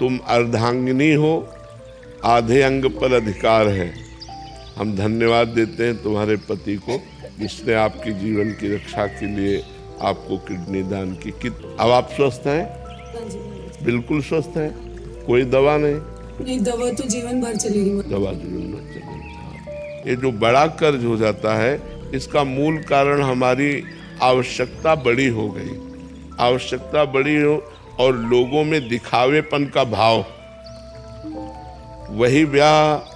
तुम अर्धांगिनी हो, आधे अंग पर अधिकार है। हम धन्यवाद देते हैं तुम्हारे पति को जिसने आपके जीवन की रक्षा के लिए आपको किडनी दान की। अब आप स्वस्थ हैं? हाँ जी। बिल्कुल स्वस्थ हैं, कोई दवा नहीं? नहीं, दवा तो जीवन भर चलेगी। दवा जीवन भर चलेगी। हाँ। ये जो बड़ा कर्ज हो जाता है, इसका मूल कारण हमारी आवश्यकता बड़ी हो गई। आवश्यकता बड़ी हो और लोगों में दिखावेपन का भाव। वही ब्याह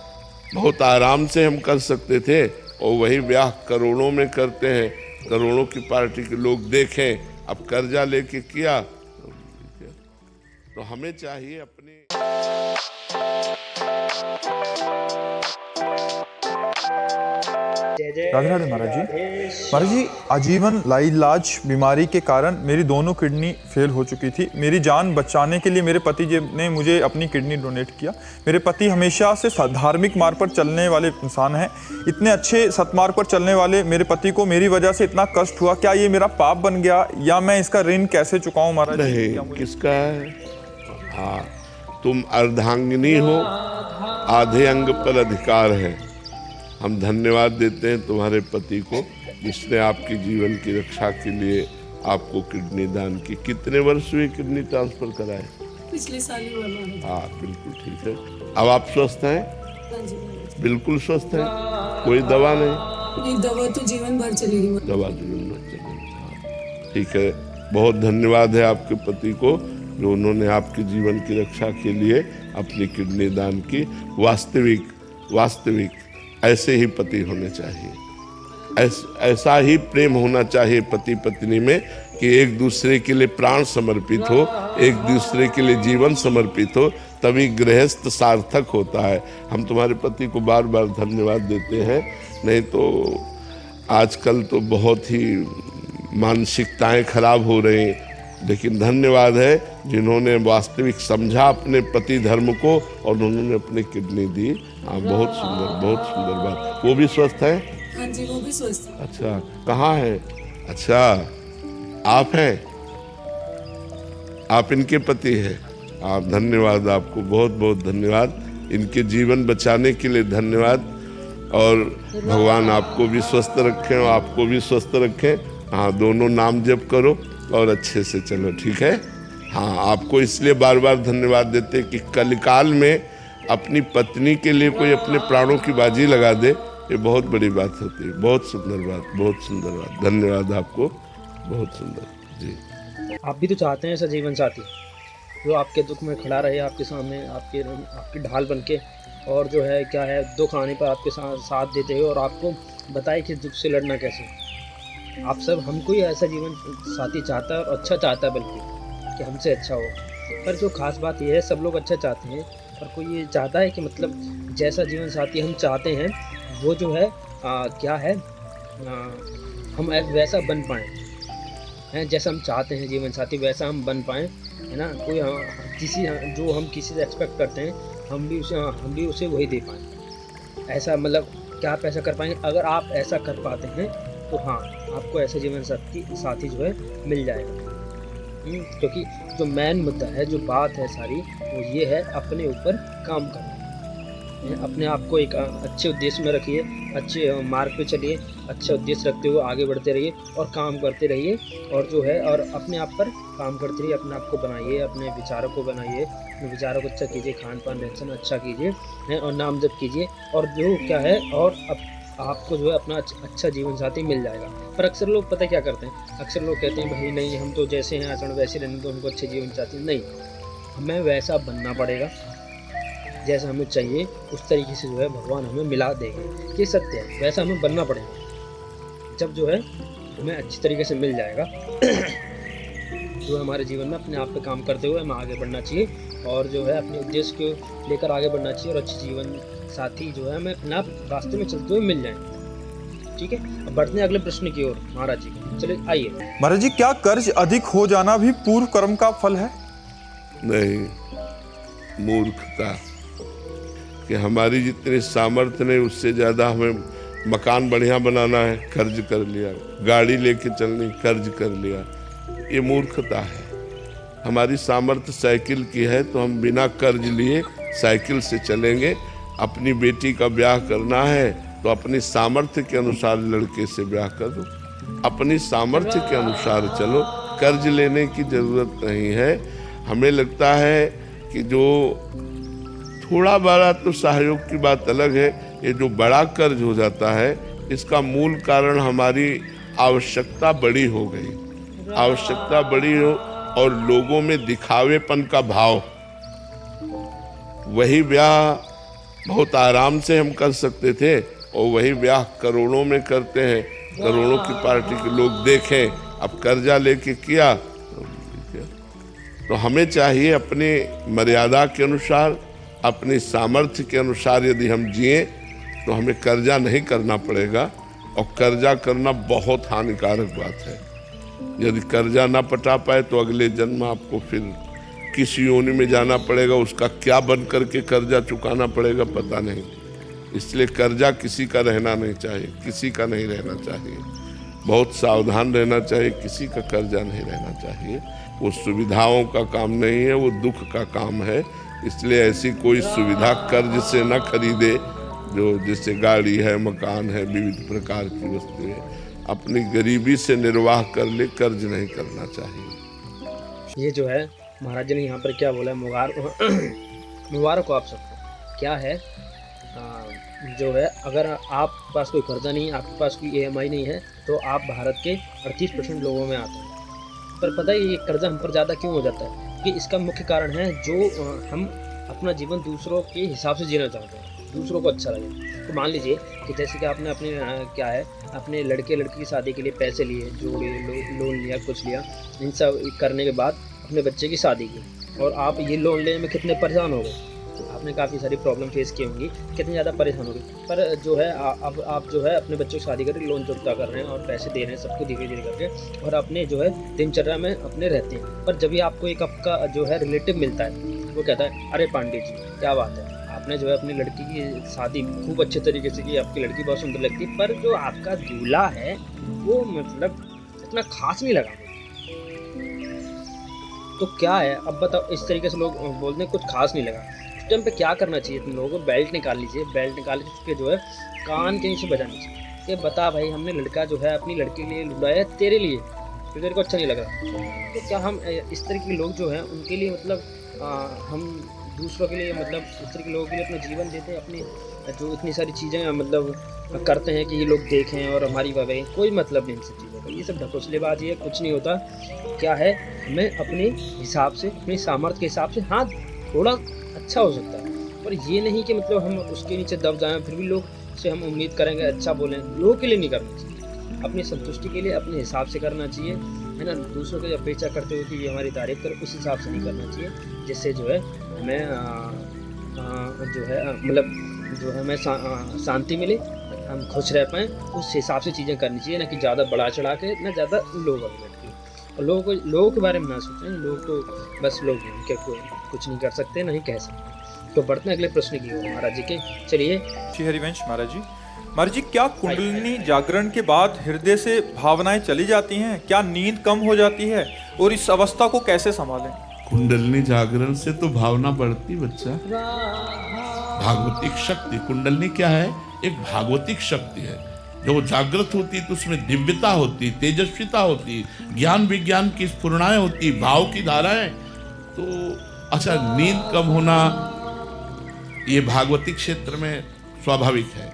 बहुत आराम से हम कर सकते थे और वही ब्याह करोड़ों में करते हैं, करोड़ों की पार्टी के लोग देखें। अब कर्जा लेके किया तो हमें चाहिए अपने राधे राधे महाराज जी। महाराज जी, आजीवन लाइलाज बीमारी के कारण मेरी दोनों किडनी फेल हो चुकी थी। मेरी जान बचाने के लिए मेरे पति जी ने मुझे अपनी किडनी डोनेट किया। मेरे पति हमेशा से धार्मिक मार्ग पर चलने वाले इंसान हैं। इतने अच्छे सतमार्ग पर चलने वाले मेरे पति को मेरी वजह से इतना कष्ट हुआ। क्या ये मेरा पाप बन गया या मैं इसका ऋण कैसे चुकाऊं महाराज? नहीं, किसका है? हाँ, तुम अर्धांगिनी हो, आधे अंग पर अधिकार है। हम धन्यवाद देते हैं तुम्हारे पति को जिसने आपके जीवन की रक्षा के लिए आपको किडनी दान की। कितने वर्ष हुए किडनी ट्रांसफर कराए? पिछले साल ही हुआ। हाँ, बिल्कुल ठीक है। अब आप स्वस्थ हैं? हाँ जी। बिल्कुल स्वस्थ हैं, कोई दवा नहीं? नहीं, दवा तो जीवन भर चलेगी। दवा जीवन भर चलेगी। हाँ, ठीक है। बहुत धन्यवाद है आपके पति को जो उन्होंने आपके जीवन की रक्षा के लिए अपनी किडनी दान की। वास्तविक ऐसे ही पति होने चाहिए। ऐसा ही प्रेम होना चाहिए पति पत्नी में कि एक दूसरे के लिए प्राण समर्पित हो, एक दूसरे के लिए जीवन समर्पित हो, तभी गृहस्थ सार्थक होता है। हम तुम्हारे पति को बार बार धन्यवाद देते हैं। नहीं तो आजकल तो बहुत ही मानसिकताएं खराब हो रही हैं, लेकिन धन्यवाद है जिन्होंने वास्तविक समझा अपने पति धर्म को और उन्होंने अपनी किडनी दी। हाँ, बहुत सुंदर बात। वो भी स्वस्थ है? हाँ जी, वो भी स्वस्थ है। अच्छा, कहाँ है? अच्छा, आप हैं? आप इनके पति हैं? आप, धन्यवाद आपको, बहुत बहुत धन्यवाद। इनके जीवन बचाने के लिए धन्यवाद और भगवान आपको भी स्वस्थ रखें और आपको भी स्वस्थ रखें। हाँ, दोनों नाम जप करो और अच्छे से चलो, ठीक है? हाँ, आपको इसलिए बार बार धन्यवाद देते कि कलिकाल में अपनी पत्नी के लिए कोई अपने प्राणों की बाजी लगा दे, ये बहुत बड़ी बात होती है। बहुत सुंदर बात। धन्यवाद आपको, बहुत सुंदर जी। आप भी तो चाहते हैं ऐसा जीवन साथी जो आपके दुख में खड़ा रहे, आपके सामने आपकी ढाल बन के, और जो है क्या है दुख आने पर आपके साथ देते हुए और आपको बताए कि दुख से लड़ना कैसे। आप सब हमको ही ऐसा जीवन साथी चाहता है और अच्छा चाहता है, बल्कि कि हमसे अच्छा हो। पर जो खास बात यह है, सब लोग अच्छा चाहते हैं, पर कोई ये चाहता है कि मतलब जैसा जीवन साथी हम चाहते हैं वो जो है क्या है हम वैसा बन पाएँ हैं, जैसा हम चाहते हैं जीवन साथी वैसा हम बन पाएँ, है ना। कोई जो हम किसी से एक्सपेक्ट करते हैं हम भी उसे वही दे पाएँ। ऐसा मतलब क्या आप ऐसा कर पाएंगे? अगर आप ऐसा कर पाते हैं तो हाँ, आपको ऐसा जीवन साथी जो है मिल जाएगा। क्योंकि जो मेन मुद्दा है, जो बात है सारी, वो ये है अपने ऊपर काम करना। अपने आप को एक अच्छे उद्देश्य में रखिए, अच्छे मार्ग पे चलिए, अच्छा उद्देश्य रखते हुए आगे बढ़ते रहिए और काम करते रहिए। और जो है और अपने आप पर काम करते रहिए, अपने आप को बनाइए, अपने विचारों को बनाइए, अपने विचारों को अच्छा कीजिए, खान पान रहन सहन अच्छा कीजिए और नाम जप कीजिए, और जो क्या है और आपको जो है अपना अच्छा जीवन साथी मिल जाएगा। पर अक्सर लोग पता क्या करते हैं, अक्सर लोग कहते हैं भाई नहीं, हम तो जैसे हैं आचरण वैसे रहने दो, उनको अच्छे जीवन साथी नहीं, हमें वैसा बनना पड़ेगा जैसा हमें चाहिए। उस तरीके से जो है भगवान हमें मिला देंगे, ये सत्य है। वैसा हमें बनना पड़ेगा, जब जो है हमें अच्छी तरीके से मिल जाएगा। जो हमारे जीवन में अपने आप पे काम करते हुए हमें आगे बढ़ना चाहिए और जो है अपने उद्देश्य को लेकर आगे बढ़ना चाहिए, और अच्छे जीवन साथी जो है हमें अपने आप रास्ते में चलते हुए मिल जाएंगे। ठीक है, अब बढ़ते हैं अगले प्रश्न की ओर महाराज जी को। चलिए आइए महाराज जी, क्या कर्ज अधिक हो जाना भी पूर्व कर्म का फल है? नहीं, मूर्खता कि हमारी जितनी सामर्थ्य नहीं उससे ज़्यादा हमें मकान बढ़िया बनाना है, कर्ज कर लिया, गाड़ी लेके चलनी, कर्ज कर लिया, ये मूर्खता है। हमारी सामर्थ्य साइकिल की है तो हम बिना कर्ज लिए साइकिल से चलेंगे। अपनी बेटी का ब्याह करना है तो अपनी सामर्थ्य के अनुसार लड़के से ब्याह कर दो, अपनी सामर्थ्य के अनुसार चलो, कर्ज लेने की जरूरत नहीं है। हमें लगता है कि जो थोड़ा बड़ा तो सहयोग की बात अलग है, ये जो बड़ा कर्ज हो जाता है इसका मूल कारण हमारी आवश्यकता बड़ी हो गई, आवश्यकता बड़ी हो और लोगों में दिखावेपन का भाव। वही ब्याह बहुत आराम से हम कर सकते थे और वही ब्याह करोड़ों में करते हैं, करोड़ों की पार्टी के लोग देखें। अब कर्जा लेके किया तो हमें चाहिए अपनी मर्यादा के अनुसार, अपनी सामर्थ्य के अनुसार यदि हम जिए तो हमें कर्जा नहीं करना पड़ेगा। और कर्जा करना बहुत हानिकारक बात है। यदि कर्जा ना पटा पाए तो अगले जन्म आपको फिर किसी योनि में जाना पड़ेगा, उसका क्या बन करके कर्जा चुकाना पड़ेगा पता नहीं। इसलिए कर्जा किसी का रहना नहीं चाहिए, किसी का नहीं रहना चाहिए, बहुत सावधान रहना चाहिए, किसी का कर्जा नहीं रहना चाहिए। वो सुविधाओं का काम नहीं है, वो दुख का काम है। इसलिए ऐसी कोई सुविधा कर्ज से न खरीदे जो जैसे गाड़ी है, मकान है, विविध प्रकार की वस्तुएं, अपनी गरीबी से निर्वाह कर ले, कर्ज नहीं करना चाहिए। ये जो है महाराज जी ने यहाँ पर क्या बोला है, मुबारक हो आप सबको। क्या है जो है, अगर आप पास कोई कर्जा नहीं है, आपके पास कोई EMI नहीं है, तो आप भारत के 38% लोगों में आते हैं। पर पता है ये कर्जा हम पर ज़्यादा क्यों हो जाता है? कि इसका मुख्य कारण है जो हम अपना जीवन दूसरों के हिसाब से जीना चाहते हैं, दूसरों को अच्छा लगे। तो मान लीजिए कि जैसे कि आपने अपने क्या है अपने लड़के लड़की की शादी के लिए पैसे लिए, जोड़े, लोन लिया, कुछ लिया, इन सब करने के बाद अपने बच्चे की शादी की, और आप ये लोन लेने में कितने परेशान हो गए। आपने काफ़ी सारी प्रॉब्लम फेस की होंगी, कितनी ज़्यादा परेशान हो गए। पर जो है अब आप जो है अपने बच्चों की शादी करके लोन चुकता कर रहे हैं और पैसे दे रहे हैं सबको धीरे धीरे करके, और अपने जो है दिनचर्या में अपने रहते हैं। पर जब भी आपको एक आपका जो है रिलेटिव मिलता है, वो कहता है अरे पांडे जी क्या बात है, आपने जो है अपनी लड़की की शादी खूब अच्छे तरीके से की, आपकी लड़की बहुत सुंदर लगती है, पर जो आपका दूल्हा है वो मतलब इतना खास नहीं लगा। तो क्या है, अब बताओ, इस तरीके से लोग बोलते हैं कुछ खास नहीं लगा। उस टाइम पे क्या करना चाहिए तुम लोगों को? बेल्ट निकाल लीजिए, बेल्ट निकाल के उसके जो है कान के नीचे बजानी चाहिए कि बता भाई, हमने लड़का जो है अपनी लड़की के लिए लुटाया तेरे लिए, तो तेरे को अच्छा नहीं लग रहा। तो क्या हम इस तरह के लोग जो हैं उनके लिए मतलब हम दूसरों के लिए मतलब इस तरह के लोगों के लिए अपना जीवन देते हैं, अपनी जो इतनी सारी चीज़ें मतलब करते हैं कि ये लोग देखें और हमारी वाह, कोई मतलब नहीं इन सब चीज़ों का। ये सब ढकोसलेबाजी है, कुछ नहीं होता। क्या है, हमें अपने हिसाब से, अपनी सामर्थ्य के हिसाब से, हाँ थोड़ा अच्छा हो सकता है, पर ये नहीं कि मतलब हम उसके नीचे दब जाएं, फिर भी लोग से हम उम्मीद करेंगे अच्छा बोलें। लोगों के लिए नहीं करना चाहिए, अपनी संतुष्टि के लिए अपने हिसाब से करना चाहिए, है ना। दूसरों की अपेक्षा करते हुए कि ये हमारी तारीफ करे, उस हिसाब से नहीं करना चाहिए, जिससे जो है हमें जो है मतलब जो है हमें शांति मिले, हम खुश रह पाएँ। उस हिसाब से चीज़ें करनी चाहिए, ना कि ज़्यादा बढ़ा चढ़ा के, ना ज़्यादा लोग और लोगों के बारे में ना सोचें। लोग तो बस लोग हैं, क्या कुछ नहीं कर सकते, नहीं कह सकते। तो बढ़ते हैं अगले प्रश्न की ओर महाराज जी के। चलिए श्री हरिवंश महाराज जी। महाराज जी, क्या कुंडलिनी जागरण के बाद हृदय से भावनाएं चली जाती हैं? क्या नींद कम हो जाती है? और इस अवस्था को कैसे संभालें? कुंडलिनी जागरण से तो भावना बढ़ती बच्चा। भागवतिक शक्ति, कुंडलिनी क्या है? एक भागवतिक शक्ति है। जो जागृत होती तो उसमें दिव्यता होती, तेजस्विता होती, ज्ञान विज्ञान की स्फुरणाएं होती, भाव की धाराएं। तो अच्छा, नींद कम होना ये भागवतिक क्षेत्र में स्वाभाविक है।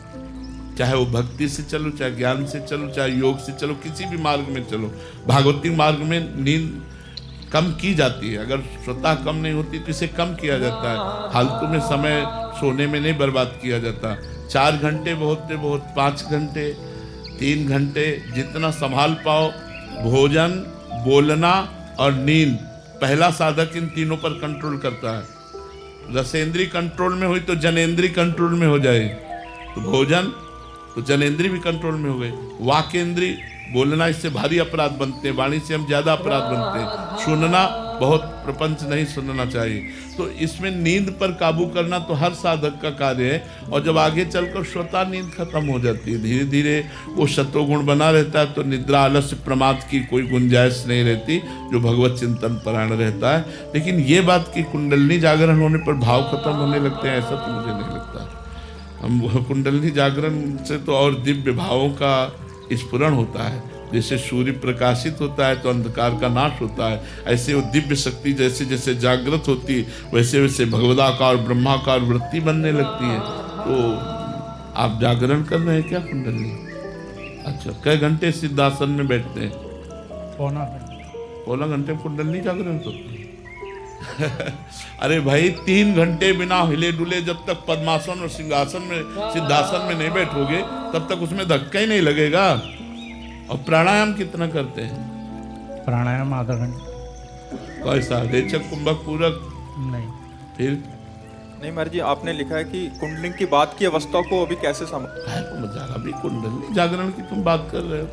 चाहे वो भक्ति से चलो, चाहे ज्ञान से चलो, चाहे योग से चलो, किसी भी मार्ग में चलो, भागवतिक मार्ग में नींद कम की जाती है। अगर स्वतः कम नहीं होती तो इसे कम किया जाता है। फालतू में समय सोने में नहीं बर्बाद किया जाता। 4 घंटे बहुत से बहुत, 5 घंटे, 3 घंटे, जितना संभाल पाओ। भोजन, बोलना और नींद, पहला साधक इन तीनों पर कंट्रोल करता है। रसेंद्री कंट्रोल में हुई तो जनेंद्री कंट्रोल में हो जाए। तो भोजन तो जनेंद्री भी कंट्रोल में हो गई। वाकेंद्री, बोलना, इससे भारी अपराध बनते हैं, वाणी से हम ज्यादा अपराध बनते हैं। सुनना, बहुत प्रपंच नहीं सुनना चाहिए। तो इसमें नींद पर काबू करना तो हर साधक का कार्य है, और जब आगे चलकर स्वतः नींद खत्म हो जाती है, धीरे धीरे वो सत्वगुण बना रहता है, तो निद्रा आलस्य प्रमाद की कोई गुंजाइश नहीं रहती जो भगवत चिंतन परायण रहता है। लेकिन ये बात कि कुंडलिनी जागरण होने पर भाव खत्म होने लगते हैं, ऐसा तो मुझे नहीं लगता। हम कुंडलिनी जागरण से तो और दिव्य भावों का स्फुरण होता है। जैसे सूर्य प्रकाशित होता है तो अंधकार का नाश होता है, ऐसे वो दिव्य शक्ति जैसे जैसे जागृत होती है वैसे वैसे भगवदाकार ब्रह्माकार वृत्ति बनने लगती है। तो आप जागरण कर रहे हैं क्या कुंडलिनी? अच्छा, कई घंटे सिद्धासन में बैठते हैं? पौना घंटे कुंडलिनी जागरण करते हैं? अरे भाई 3 घंटे बिना हिले डुले जब तक पद्मासन और सिंहासन में सिद्धासन में नहीं बैठोगे तब तक उसमें धक्का ही नहीं लगेगा। और प्राणायाम कितना करते हैं? प्राणायाम आधा घंटा। कैसा, रेचक कुंभक पूरक? नहीं। फिर नहीं महाराज जी, आपने लिखा है कि कुंडलिनी की बात की अवस्था को अभी कैसे समझ। है तो मजा, अभी कुंडलिनी जागरण की तुम बात कर रहे हो,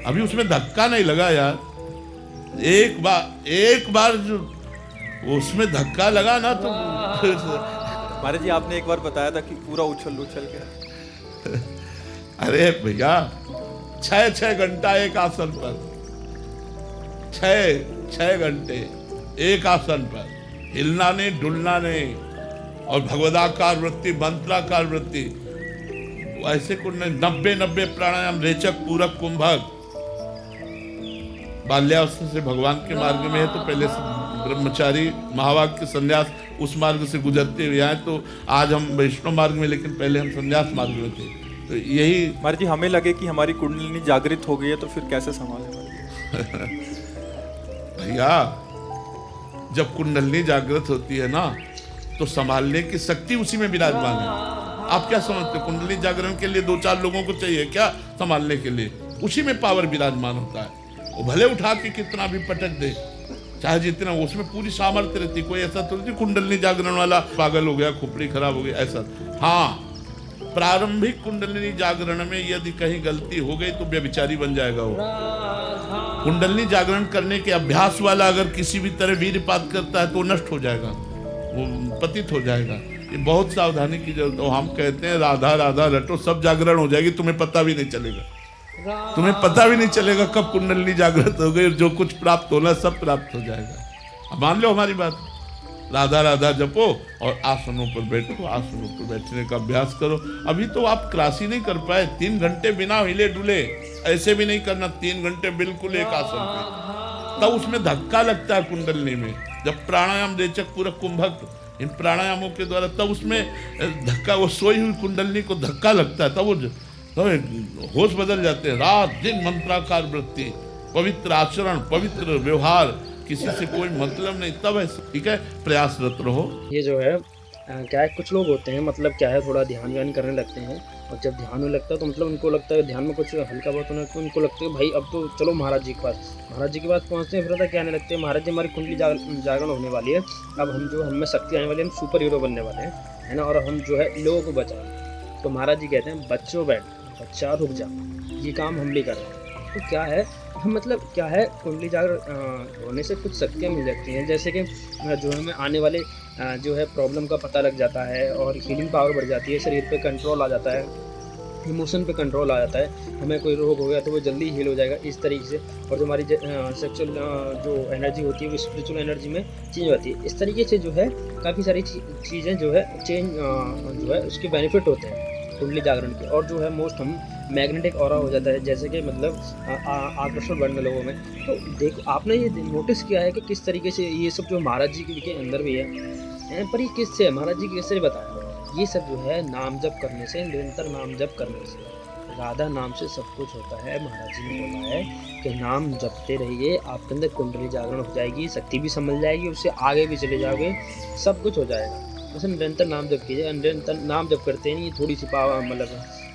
अभी उसमें धक्का नहीं लगा यार। एक बार जो उसमें धक्का लगा ना तो महाराज जी आपने एक बार बताया था कि पूरा उछल के अरे भैया 6 घंटा एक आसन पर, 6 घंटे एक आसन पर, हिलना नहीं डुलना नहीं, और भगवदाकार वृत्ति मंत्राकार वृत्ति, ऐसे कुछ नहीं। 90 प्राणायाम, रेचक पूरक कुंभक। बाल्यावस्था से भगवान के मार्ग में है तो पहले से ब्रह्मचारी महावाक्य संन्यास उस मार्ग से गुजरते हुए आए, तो आज हम वैष्णव मार्ग में, लेकिन पहले हम संन्यास मार्ग में थे। तो यही महाराज जी हमें लगे कि हमारी कुंडलिनी जागृत हो गई है तो फिर कैसे संभालें? भैया जब कुंडलिनी जागृत होती है ना तो संभालने की शक्ति उसी में विराजमान है। आप क्या समझते हो, कुंडलिनी जागरण के लिए 2-4 लोगों को चाहिए क्या संभालने के लिए? उसी में पावर विराजमान होता है। वो भले उठा के कितना भी पटक दे, चाहे जितना, उसमें पूरी सामर्थ्य रहती। कोई ऐसा तो नहीं कुंडलिनी जागरण वाला पागल हो गया, खोपड़ी खराब हो गई, ऐसा। हाँ, प्रारंभिक कुंडलिनी जागरण में यदि कहीं गलती हो गई तो व्यभिचारी बन जाएगा वो। कुंडलिनी जागरण करने के अभ्यास वाला अगर किसी भी तरह वीर्यपात करता है तो नष्ट हो जाएगा, वो पतित हो जाएगा। ये बहुत सावधानी की जरूरत है। हम कहते हैं राधा राधा रटो, सब जागरण हो जाएगी, तुम्हें पता भी नहीं चलेगा। तुम्हें पता भी नहीं चलेगा कब कुंडलिनी जागृत हो गई, जो कुछ प्राप्त होना सब प्राप्त हो जाएगा। अब मान लो हमारी बात, राधा राधा जपो और आसनों पर बैठो, आसनों पर बैठने का अभ्यास करो। अभी तो आप क्लास ही नहीं कर पाए। 3 घंटे बिना हिले डुले, ऐसे भी नहीं करना, 3 घंटे बिल्कुल एक आसन पे, तब उसमें धक्का लगता है कुंडलिनी में। जब प्राणायाम रेचक पूरक कुंभक इन प्राणायामों के द्वारा, तब उसमें धक्का, वो सोई हुई कुंडलिनी को धक्का लगता है, तब वो होश बदल जाते हैं। रात दिन मंत्राकार वृत्ति, पवित्र आचरण, पवित्र व्यवहार, किसी से कोई मतलब नहीं, तब ऐसे ठीक है प्रयासरत रहो। ये जो है क्या है, कुछ लोग होते हैं मतलब क्या है थोड़ा ध्यान व्यान करने लगते हैं, और जब ध्यान में लगता है तो मतलब उनको लगता है ध्यान में कुछ हल्का बहुत होना, तो उनको लगता है भाई अब तो चलो महाराज जी के पास। महाराज जी के पास पहुँचते हैं, फिर कहने लगते हैं महाराज जी हमारी कुंडली जागरण होने वाली है, अब हम जो हमें शक्ति आने वाली है, हम सुपर हीरो बनने वाले हैं, है ना, और हम जो है लोगों को बचा। तो महाराज जी कहते हैं बच्चों बैठ, बच्चा रुक जा, ये काम हम भी कर रहे हैं। तो क्या है, हम मतलब क्या है, कुंडली जागरण होने से कुछ शक्तियाँ मिल जाती हैं, जैसे कि जो हमें आने वाले जो है प्रॉब्लम का पता लग जाता है, और हीलिंग पावर बढ़ जाती है, शरीर पे कंट्रोल आ जाता है, इमोशन पे कंट्रोल आ जाता है, हमें कोई रोग हो गया तो वो जल्दी हील हो जाएगा इस तरीके से। और जो हमारी सेक्सुअल जो एनर्जी होती है वो स्पिरिचुअल एनर्जी में चेंज होती है। इस तरीके से जो है काफ़ी सारी चीज़ें जो है चेंज जो है उसके बेनिफिट होते हैं कुंडली जागरण के। और जो है मोस्ट हम मैग्नेटिक ऑरा हो जाता है, जैसे कि मतलब आकर्षण बढ़ने लोगों में। तो देखो आपने ये नोटिस किया है कि किस तरीके से ये सब जो महाराज जी के अंदर भी है, पर ये किससे महाराज जी कैसे बताया, ये सब जो है नाम जप करने से, निरंतर नाम जप करने से, राधा नाम से सब कुछ होता है। महाराज जी ने बोला है कि नाम जपते रहिए, आपके अंदर कुंडली जागरण हो जाएगी, शक्ति भी समझ जाएगी, उससे आगे भी चले जाओगे, सब कुछ हो जाएगा। बस निरंतर नाम जप कीजिए, निरंतर नाम जप करते नहीं, थोड़ी सी पावर मतलब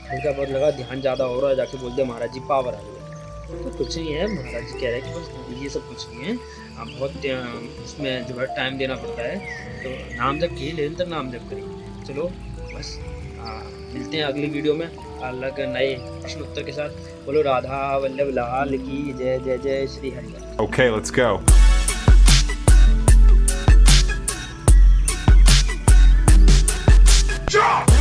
हल्का बहुत लगा ध्यान ज़्यादा हो रहा है, जाके बोलते महाराज जी पावर आ गई, तो कुछ नहीं है। महाराज जी कह रहे हैं कि बस ये सब कुछ नहीं है, आप बहुत इसमें जो है टाइम देना पड़ता है। तो नाम जप कीजिए, निरंतर नाम जप करिए। चलो बस मिलते हैं अगली वीडियो में अलग नए प्रश्न उत्तर के साथ। बोलो राधा वल्लभ लाल की जय, जय जय Shri Hari. Okay, let's go. Chop!